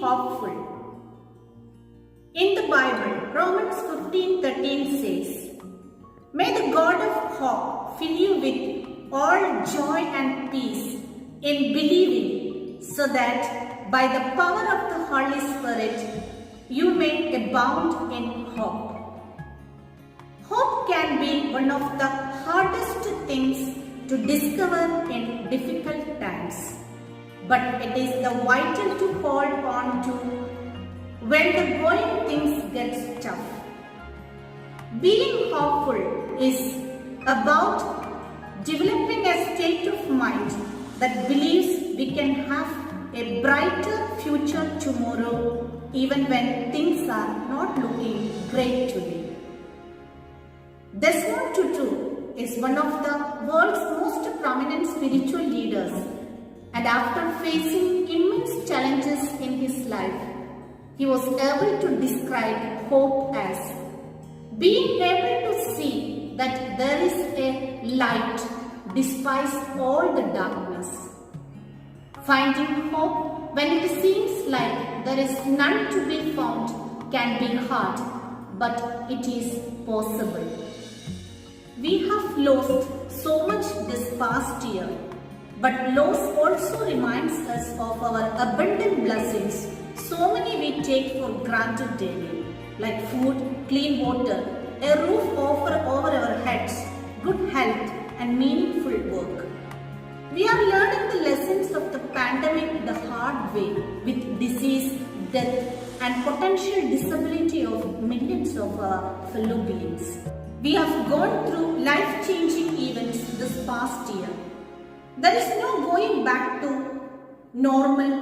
hopeful. In the Bible, Romans 15:13 says, "May the God of hope fill you with all joy and peace in believing, so that by the power of the Holy Spirit you may abound in hope." Hope can be one of the hardest things to discover in difficult times, but it is the vital to hold on to when the going things get tough. Being hopeful is about developing a state of mind that believes we can have a brighter future tomorrow even when things are not looking great today. Desmond Tutu is one of the world's most prominent spiritual leaders, and after facing immense challenges in his life, he was able to describe hope as being able to see that there is a light despite all the darkness. Finding hope when it seems like there is none to be found can be hard, but it is possible. We have lost so much this past year, but loss also reminds us of our abundant blessings, so many we take for granted daily, like food, clean water, a roof over our heads, good health, and meaningful work. We are learning the lessons of the pandemic the hard way, with disease, death, and potential disability of millions of our fellow beings. We have gone through life-changing events this past year. There is no going back to normal,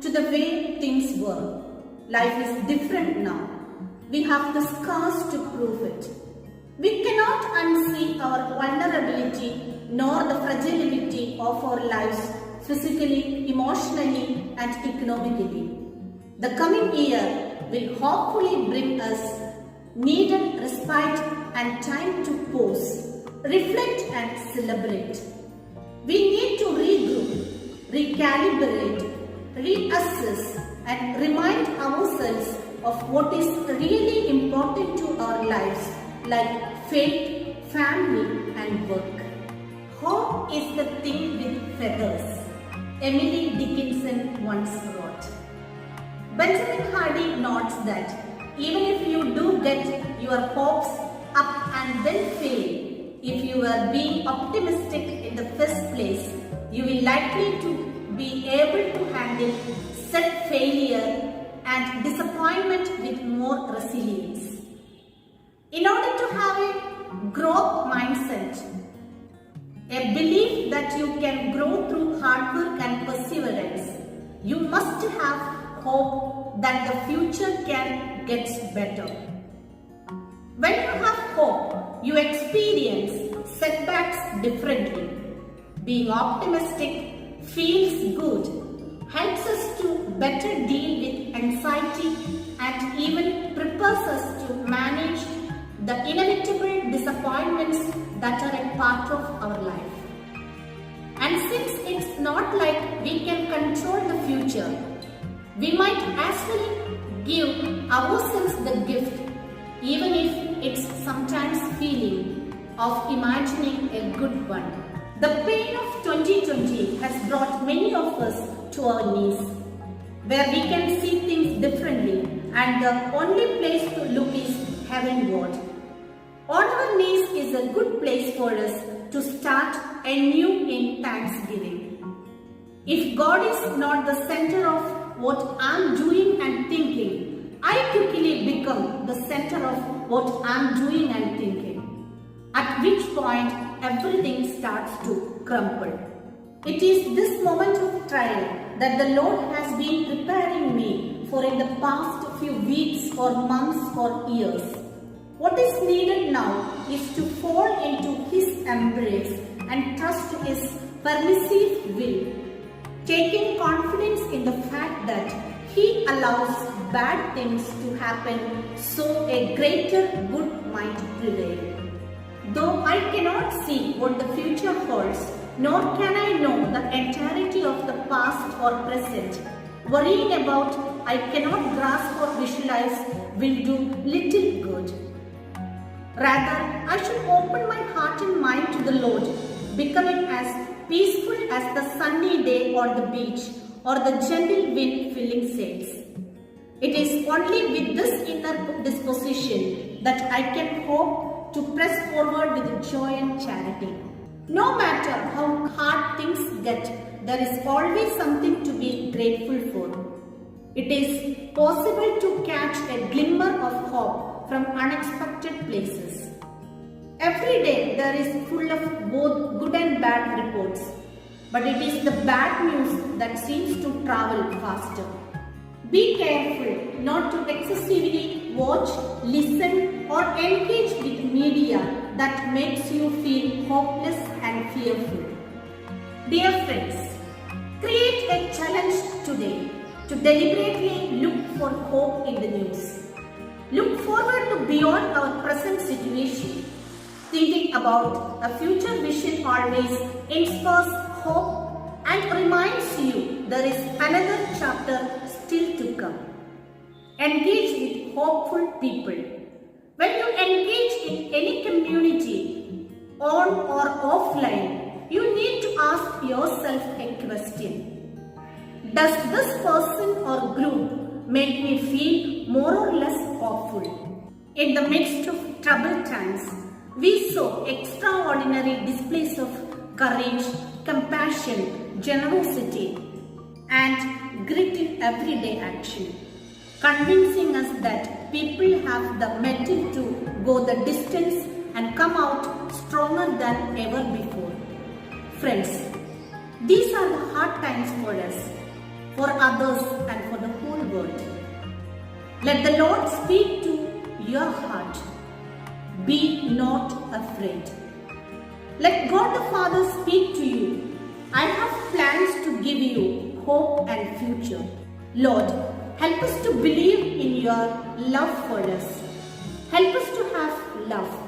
to the way things were. Life is different now. We have the scars to prove it. We cannot unsee our vulnerability nor the fragility of our lives physically, emotionally, and economically. The coming year will hopefully bring us needed respite and time to pause, reflect, and celebrate. We need to regroup, recalibrate, reassess, and remind ourselves of what is really important to our lives, like faith, family, and work. Hope is the thing with feathers, Emily Dickinson once wrote. Benjamin Hardy notes that even if you do get your hopes up and then fail, if you are being optimistic in the first place, you will likely to be able to handle said failure and disappointment with more resilience. In order to have a growth mindset, a belief that you can grow through hard work and perseverance, you must have hope that the future can get better. When you have hope, you experience setbacks differently. Being optimistic feels good, helps us to better deal with anxiety, and even prepares us to manage the inevitable disappointments that are a part of our life. And since it's not like we can control the future, we might as well give ourselves the gift, even if it's sometimes feeling of imagining a good one. The pain of 2020 has brought many of us to our knees, where we can see things differently, and the only place to look is heavenward. On our knees is a good place for us to start anew in thanksgiving. If God is not the center of what I'm doing and thinking, I quickly become the center of what I'm doing and thinking, at which point everything starts to crumble. It is this moment of trial that the Lord has been preparing me for in the past few weeks or months or years. What is needed now is to fall into His embrace and trust His permissive will, taking confidence in the fact that He allows bad things to happen so a greater good might prevail. Though I cannot see what the future holds, nor can I know the entirety of the past or present, worrying about I cannot grasp or visualize will do little good. Rather, I should open my heart and mind to the Lord, becoming as peaceful as the sunny day on the beach or the gentle wind filling sails. It is only with this inner disposition that I can hope to press forward with joy and charity. No matter how hard things get, there is always something to be grateful for. It is possible to catch a glimmer of hope from unexpected places. Every day there is full of both good and bad reports, but it is the bad news that seems to travel faster. Be careful not to excessively watch, listen or engage with media that makes you feel hopeless and fearful. Dear friends, create a challenge today to deliberately look for hope in the news. Look forward to beyond our present situation. Thinking about a future vision always inspires hope and reminds you there is another chapter still to come. Engage with hopeful people. When you engage in any community, on or offline, you need to ask yourself a question. Does this person or group make me feel more or less hopeful? In the midst of troubled times, we saw extraordinary displays of courage, compassion, generosity, and grit in everyday action, convincing us that people have the mettle to go the distance and come out stronger than ever before. Friends, these are the hard times for us, for others, and for the whole world. Let the Lord speak to your heart. Be not afraid. Let God the Father speak to you. I have plans to give you hope and future. Lord, help us to believe in your love for us. Help us to have love.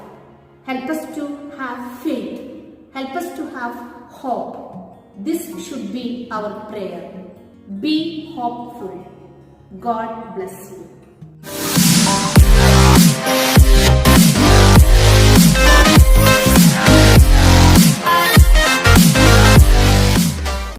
Help us to have faith. Help us to have hope. This should be our prayer. Be hopeful. God bless you.